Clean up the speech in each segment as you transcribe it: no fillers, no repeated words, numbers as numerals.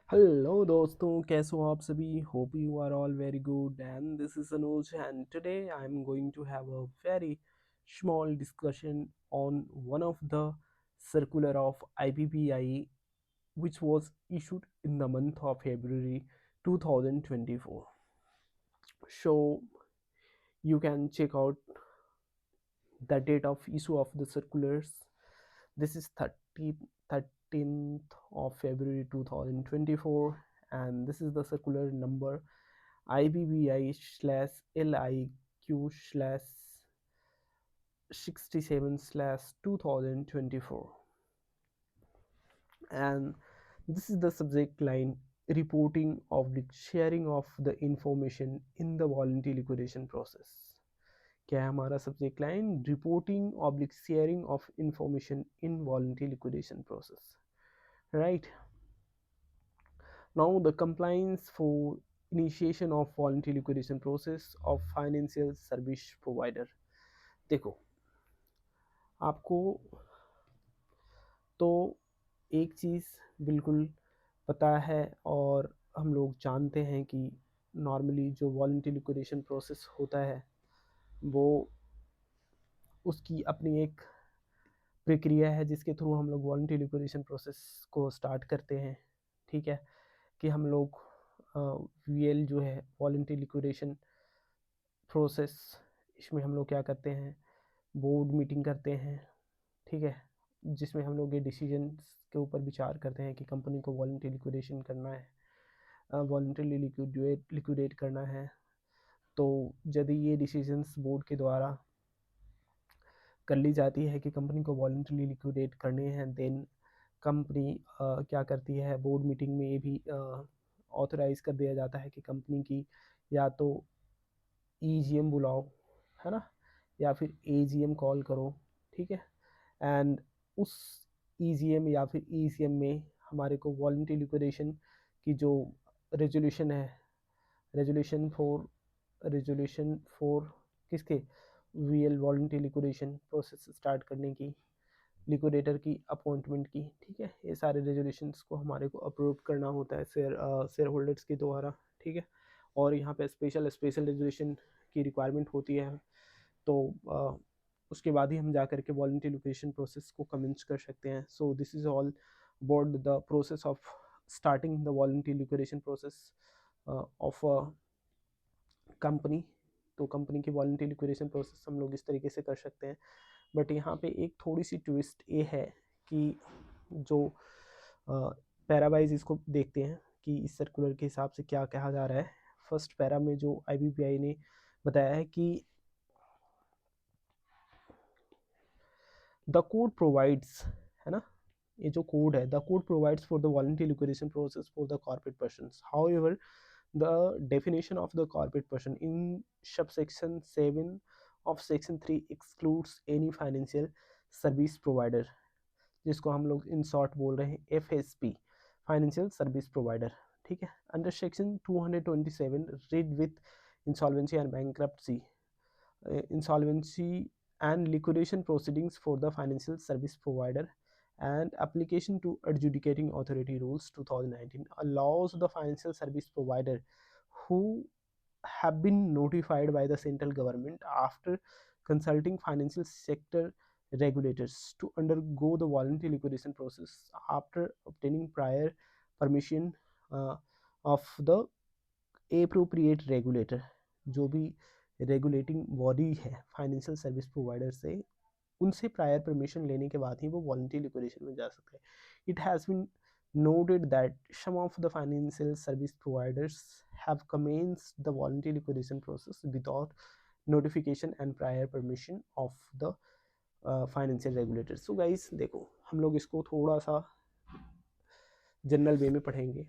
Hello दोस्तों, कैसे हो आप सभी? Hope you are all very good and this is Anuj and today I am going to have a very small discussion on one of the circular of IPPI which was issued in the month of February 2024. So you can check out the date of issue of the circulars. This is 13th of February 2024, and this is the circular number IBBI/LIQ/67/2024, and this is the subject line: reporting of the sharing of the information in the voluntary liquidation process. क्या है हमारा subject line? Reporting oblique sharing of information in voluntary liquidation process, right? Now the compliance for initiation of voluntary liquidation process of financial service provider. देखो, आपको तो एक चीज़ बिल्कुल पता है और हम लोग जानते हैं कि नॉर्मली जो वॉलंटरी लिक्विडेशन प्रोसेस होता है वो उसकी अपनी एक प्रक्रिया है जिसके थ्रू हम लोग वॉलंटरी लिक्विडेशन प्रोसेस को स्टार्ट करते हैं। ठीक है, कि हम लोग वीएल जो है वॉलंटरी लिक्विडेशन प्रोसेस, इसमें हम लोग क्या करते हैं, बोर्ड मीटिंग करते हैं। ठीक है, जिसमें हम लोग ये डिसीजन के ऊपर विचार करते हैं कि कंपनी को वॉलंटरी लिक्विडेशन करना है, वॉलंटरीली लिक्विडेट करना है। तो यदि ये डिसीजंस बोर्ड के द्वारा कर ली जाती है कि कंपनी को वॉलंटरीली लिक्विडेट करने हैं, देन कंपनी क्या करती है, बोर्ड मीटिंग में ये भी ऑथराइज कर दिया जाता है कि कंपनी की या तो ईजीएम बुलाओ, है ना, या फिर एजीएम कॉल करो। ठीक है, एंड उस ईजीएम या फिर ईसीएम में हमारे को वॉलंटरी लिक्विडेशन की जो रेजोल्यूशन है, रेजोल्यूशन फॉर किसके, VL voluntary liquidation process start करने की, लिक्विडेटर की अपॉइंटमेंट की। ठीक है, ये सारे रेजोल्यूशंस को हमारे को अप्रूव करना होता है शेयर होल्डर्स के द्वारा। ठीक है, और यहाँ पे स्पेशल रेजोल्यूशन की रिक्वायरमेंट होती है, तो उसके बाद ही हम जा करके वॉलंटरी लिक्विडेशन प्रोसेस को कमेंस कर सकते हैं। सो this is all about the process of starting the voluntary liquidation process of company. तो कंपनी की वॉलंटरी लिक्विडेशन प्रोसेस हम लोग इस तरीके से कर सकते हैं। बट यहाँ पे एक थोड़ी सी ट्विस्ट ये है कि जो पैरावाइज इसको देखते हैं कि इस सर्कुलर के हिसाब से क्या कहा जा रहा है। फर्स्ट पैरा में जो IBPI ने बताया है कि द कोड प्रोवाइड्स, है ना, ये जो कोड है, the code provides for the voluntary liquidation process for the corporate persons. However the definition of the corporate person in subsection 7 of section 3 excludes any financial service provider, जिसको हम लोग in short बोल रहे हैं FSP, financial service provider. ठीक है, under section 227 read with insolvency and bankruptcy, insolvency and liquidation proceedings for the financial service provider, and application to adjudicating authority rules 2019 allows the financial service provider who have been notified by the central government after consulting financial sector regulators to undergo the voluntary liquidation process after obtaining prior permission of the appropriate regulator। जो भी regulating body है financial service provider से, उनसे prior permission लेने के बाद ही वो voluntary liquidation में जा सकते हैं। It has been noted that some of the financial service providers have commenced the voluntary liquidation process without notification and prior permission of the financial regulators। So guys, देखो, हम लोग इसको थोड़ा सा जनरल वे में पढ़ेंगे।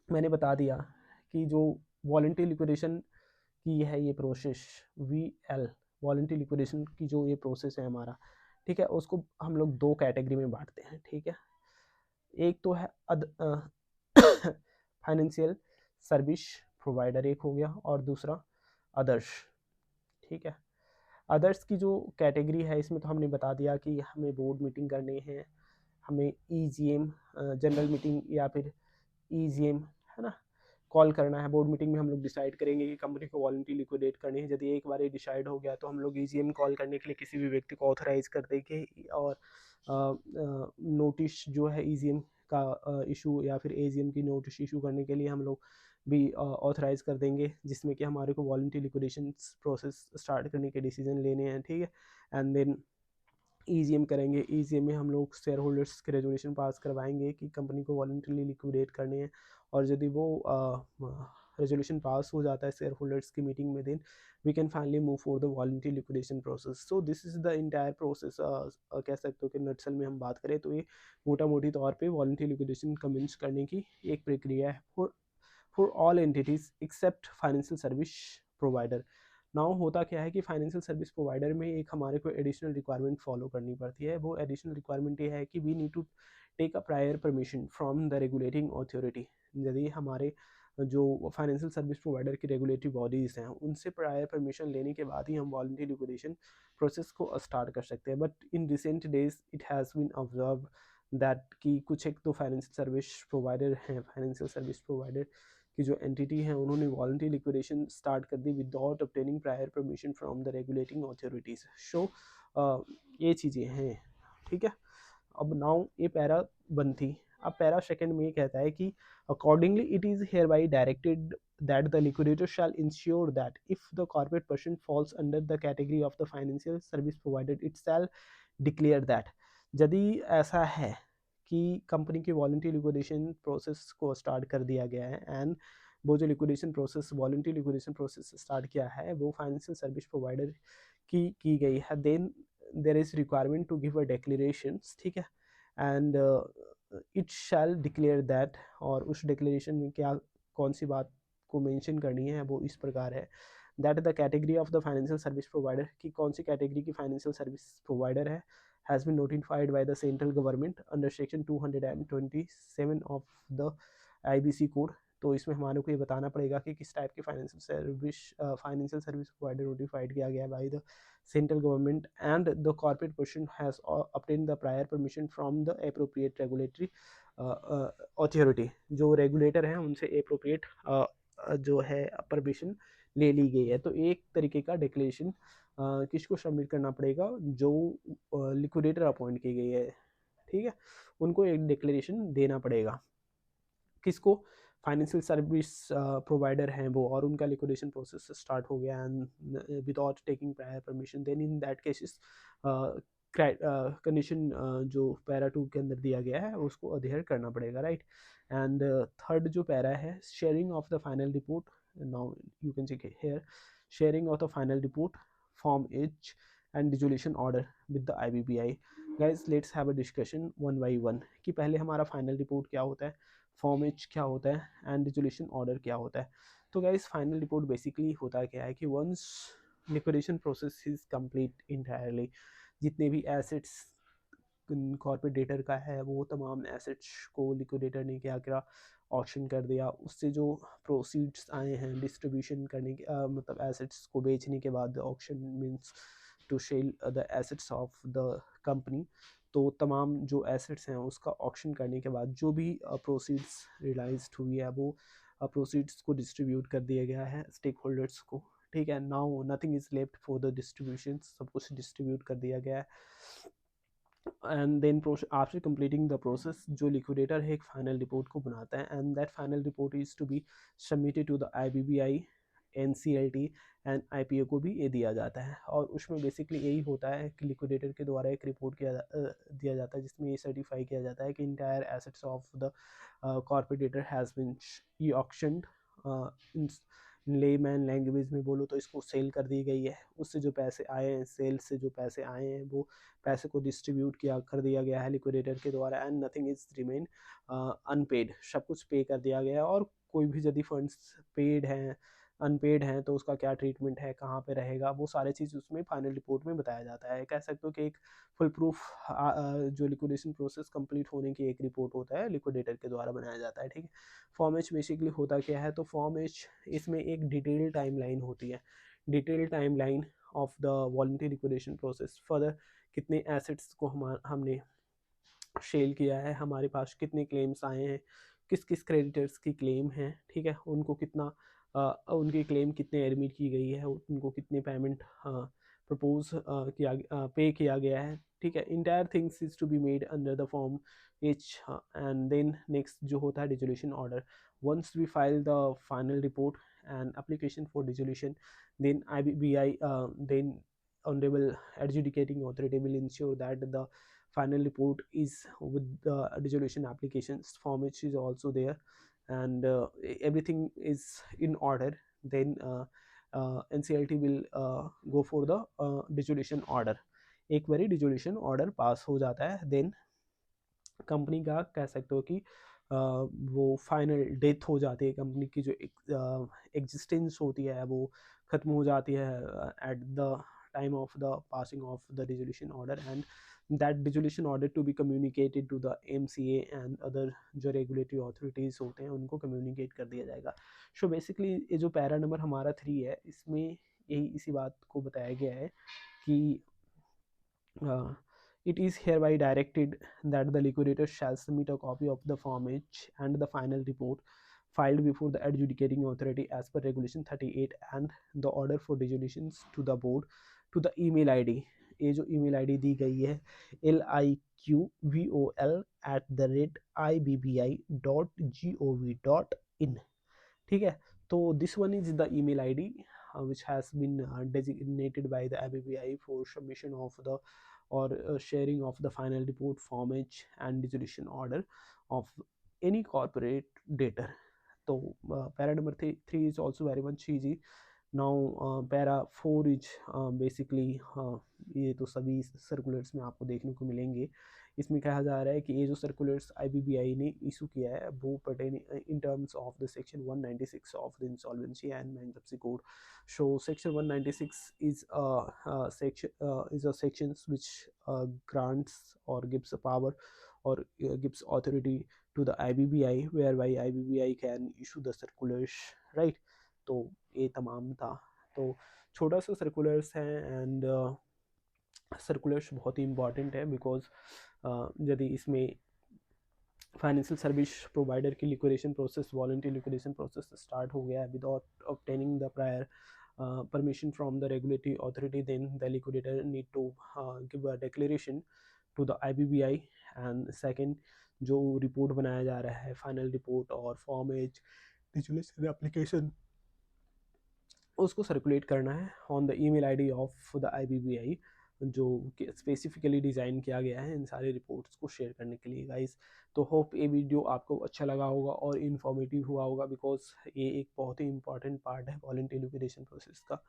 मैंने बता दिया कि जो वॉलंटरी लिक्विडेशन की है ये प्रोसेस, VL वॉलंटरी लिक्विडेशन की जो ये प्रोसेस है हमारा, ठीक है, उसको हम लोग दो कैटेगरी में बांटते हैं। ठीक है, एक तो है फाइनेंशियल सर्विस प्रोवाइडर एक हो गया, और दूसरा अदर्स। ठीक है, अदर्स की जो कैटेगरी है इसमें तो हमने बता दिया कि हमें बोर्ड मीटिंग करनी है, हमें EGM जनरल मीटिंग या फिर EGM, है ना, कॉल करना है। बोर्ड मीटिंग में हम लोग डिसाइड करेंगे कि कंपनी को वॉलंटरी लिक्विडेट करनी है। यदि एक बार ये डिसाइड हो गया तो हम लोग EGM कॉल करने के लिए किसी भी व्यक्ति को ऑथराइज कर देंगे, और नोटिस जो है EGM का इशू या फिर AGM की नोटिस इशू करने के लिए हम लोग भी ऑथराइज कर देंगे, जिसमें कि हमारे को वॉलंटरी लिक्विडेशन प्रोसेस स्टार्ट करने के डिसीजन लेने हैं, ठीक है। एंड देन EGM करेंगे। EGM में हम लोग शेयर होल्डर्स के रेजोल्यूशन पास करवाएंगे कि कंपनी को वॉलंटरीली लिक्विडेट करने हैं, और यदि वो रेजोल्यूशन पास हो जाता है शेयर होल्डर्स की मीटिंग में, then we can finally move for the voluntary liquidation process. So this is the entire process. कह सकते हो कि नटसल में हम बात करें तो ये मोटा मोटी तौर पे वॉलंटरी लिक्विडेशन कमेंस करने की एक प्रक्रिया है for all entities except financial service provider. Now होता क्या है कि फाइनेंशियल सर्विस प्रोवाइडर में एक हमारे को एडिशनल रिक्वायरमेंट फॉलो करनी पड़ती है। वो एडिशनल रिक्वायरमेंट ये है कि we need to take a prior permission from the regulating authority. यदि हमारे जो फाइनेंशियल सर्विस प्रोवाइडर की रेगुलेटरी बॉडीज़ हैं उनसे प्रायर परमिशन लेने के बाद ही हम वॉलंटरी लिक्विडेशन प्रोसेस को स्टार्ट कर सकते हैं। But in recent days it has been observe that कि कुछ एक तो फाइनेंशियल सर्विस प्रोवाइडर हैं, फाइनेंशियल सर्विस प्रोवाइडर की जो एंटिटी है उन्होंने वॉलंटरी लिक्विडेशन स्टार्ट कर दी without obtaining prior permission from the regulating authorities. So ये चीज़ें हैं, ठीक है। अब नाउ ये पैरा वन थी। अब पैरा सेकंड में ये कहता है कि accordingly it is here by directed that the liquidator shall ensure that if the corporate person falls under the category of the financial service provided it shall declare that। यदि ऐसा है कि company की वॉलंटरी लिक्विडेशन प्रोसेस को start कर दिया गया है, एंड वो जो liquidation process voluntary liquidation process start किया है वो फाइनेंशियल सर्विस प्रोवाइडर की गई है, then there is requirement to give a declaration, ठीक है। And it shall declare that, और उस डिक्लेरेशन में क्या कौन सी बात को मेंशन करनी है वो इस प्रकार है that the category of the financial service provider, कि कौन सी कैटेगरी की फाइनेंशियल सर्विस प्रोवाइडर है, has been notified by the central government under section 227 of the IBC code. तो इसमें हमारे को ये बताना पड़ेगा कि किस टाइप की फाइनेंशियल सर्विस प्रोवाइडर नोटिफाइड किया गया bye the central government, and the corporate person has obtained the prior permission from the appropriate regulatory authority. जो रेगुलेटर हैं उनसे एप्रोप्रिएट जो है परमिशन ले ली गई है। तो एक तरीके का डिक्लेरेशन किसको सबमिट करना पड़ेगा, जो लिक्विडेटर अपॉइंट की गई है, ठीक है, उनको एक डिक्लेरेशन देना पड़ेगा। किसको, फाइनेंशियल सर्विस प्रोवाइडर हैं वो, और उनका लिक्विडेशन प्रोसेस स्टार्ट हो गया and without taking prior permission, then in that cases condition जो पैरा 2 के अंदर दिया गया है उसको अधेयर करना पड़ेगा, राइट। एंड थर्ड जो पैरा है, sharing of the final report. Now you can check here, sharing of the final report, form H and dissolution order with the IBBI। Guys let's have a discussion one by one कि पहले हमारा final report क्या होता है, form H क्या होता है, and dissolution order क्या होता है। तो गाइज फाइनल रिपोर्ट बेसिकली होता क्या है कि once liquidation process is complete entirely, जितने भी एसेट्स कॉर्पोरेट डेटर का है वो तमाम एसेट्स को लिक्विडेटर ने क्या करा, ऑक्शन कर दिया। उससे जो प्रोसीड्स आए हैं डिस्ट्रीब्यूशन करने के मतलब एसेट्स को बेचने के बाद, auction means to sell the assets of the company. तो तमाम जो एसेट्स हैं उसका ऑक्शन करने के बाद जो भी प्रोसीड्स रियलाइज हुई है वो प्रोसीड्स को डिस्ट्रीब्यूट कर दिया गया है स्टेक होल्डर्स को, ठीक है। Now nothing is left for the distribution, सब कुछ डिस्ट्रीब्यूट कर दिया गया है। And then after completing the process जो लिक्विडेटर है एक फाइनल रिपोर्ट को बनाता है, and that final report is to be submitted to the IBBI, NCLT and IPO को भी ये दिया जाता है। और उसमें बेसिकली यही होता है कि लिक्विडेटर के द्वारा एक रिपोर्ट दिया जाता है जिसमें ये सर्टिफाई किया जाता है कि entire assets of the corporate debtor has been auctioned, layman language में बोलो तो इसको सेल कर दी गई है। उससे जो पैसे आए हैं, सेल से जो पैसे आए हैं वो पैसे को डिस्ट्रीब्यूट किया कर दिया गया है लिक्विडेटर के द्वारा, and nothing is remain unpaid, सब कुछ पे कर दिया गया है। और कोई भी यदि फंड्स पेड हैं अनपेड हैं तो उसका क्या ट्रीटमेंट है, कहाँ पे रहेगा, वो सारी चीज़ उसमें फाइनल रिपोर्ट में बताया जाता है। कह सकते हो कि एक फुल प्रूफ जो लिक्विडेशन प्रोसेस कंप्लीट होने की एक रिपोर्ट होता है लिक्विडेटर के द्वारा बनाया जाता है, ठीक है। फॉर्म H बेसिकली होता क्या है, तो फॉर्म H इसमें एक डिटेल टाइमलाइन होती है, detail timeline of the voluntary liquidation process. Further कितने एसेट्स को हमने सेल किया है, हमारे पास कितने क्लेम्स आए हैं, किस किस क्रेडिटर्स की क्लेम है, ठीक है, उनको कितना उनकी क्लेम कितने एडमिट की गई है, उनको कितने पेमेंट प्रपोज पे किया गया है, ठीक है। Entire things is to be made under the form H. And then next जो होता है dissolution order, once we file the final report and application for dissolution, then IBBI, then honorable adjudicating authority will ensure that the final report is with the dissolution applications form which is also there, and everything is in order. Then NCLT will go for the dissolution order. एक बारी dissolution order pass हो जाता है, than company का कह सकते हो कि वो फाइनल डेथ हो जाती है, कंपनी की जो एग्जिस्टेंस होती है वो ख़त्म हो जाती है at the time of the passing of the dissolution order, and that dissolution order to be communicated to the MCA and other जो रेगुलेटरी अथॉरिटीज़ होते हैं उनको कम्युनिकेट कर दिया जाएगा। सो बेसिकली ये जो पैरा नंबर हमारा 3 है, इसमें यही इसी बात को बताया गया है कि it is hereby directed that the liquidator shall submit a copy of the Form H and the final report filed before the adjudicating authority as per Regulation 38 and the order for dissolutions to the board to the email ID। ये जो email ID दी गई है liqvol@iibbi.gov.in, ठीक है। तो this one is the email ID which has been designated by the IBBI for submission of the or sharing of the final report form H and dissolution order of any corporate debtor। तो para number 3 is also very much easy। Now para 4 is basically ये तो सभी circulars में आपको देखने को मिलेंगे। इसमें कहा जा रहा है कि ये जो सर्कुलर्स IBBI ने इशू किया है वो pertain in terms of the section 196 of the insolvency and bankruptcy code. So section 196 is a sections which grants or gives a power or gives authority to the IBBI whereby IBBI can issue the circulars, right। तो ये तमाम था। तो छोटा सा circulars हैं and circulars बहुत ही important है बिकॉज यदि इसमें फाइनेंशियल सर्विस प्रोवाइडर की liquidation process, voluntary liquidation process start हो गया है without obtaining the prior permission from the regulatory authority, then the liquidator need to give a declaration to the IBBI। and second, जो report बनाया जा रहा है final report और form as dissolution application उसको सर्कुलेट करना है on the email ID of the IBBI जो स्पेसिफिकली डिज़ाइन किया गया है इन सारे रिपोर्ट्स को शेयर करने के लिए गाइस। तो होप ये वीडियो आपको अच्छा लगा होगा और इन्फॉर्मेटिव हुआ होगा बिकॉज ये एक बहुत ही इंपॉर्टेंट पार्ट है वॉलंटरी लिक्विडेशन प्रोसेस का।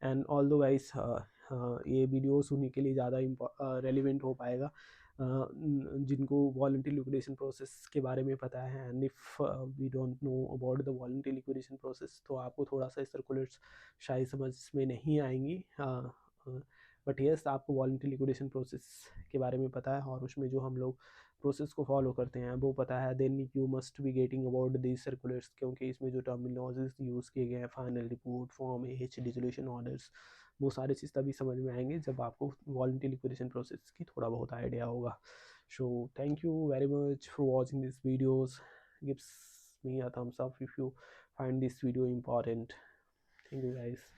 एंड ऑल दो गाइस ये वीडियो सुनने के लिए ज़्यादा रेलिवेंट हो पाएगा जिनको वॉलंटरी लिक्विडेशन प्रोसेस के बारे में पता है। And if we don't know about the voluntary liquidation process तो आपको थोड़ा सा सर्कुलर्स शायद समझ में नहीं आएंगी, बट यस आपको वॉलंटरी लिक्विडेशन प्रोसेस के बारे में पता है और उसमें जो हम लोग प्रोसेस को फॉलो करते हैं वो पता है। Then you must be getting about these circulars क्योंकि इसमें जो टर्मिनोलॉजीज यूज़ किए गए हैं final report form H dissolution orders वो सारी चीज़ तभी समझ में आएंगे जब आपको वॉलंटरी लिक्विडेशन प्रोसेस की थोड़ा बहुत आइडिया होगा। So thank you very much for watching this videos. Gives me a thumbs up if you find this video important। Thank you guys।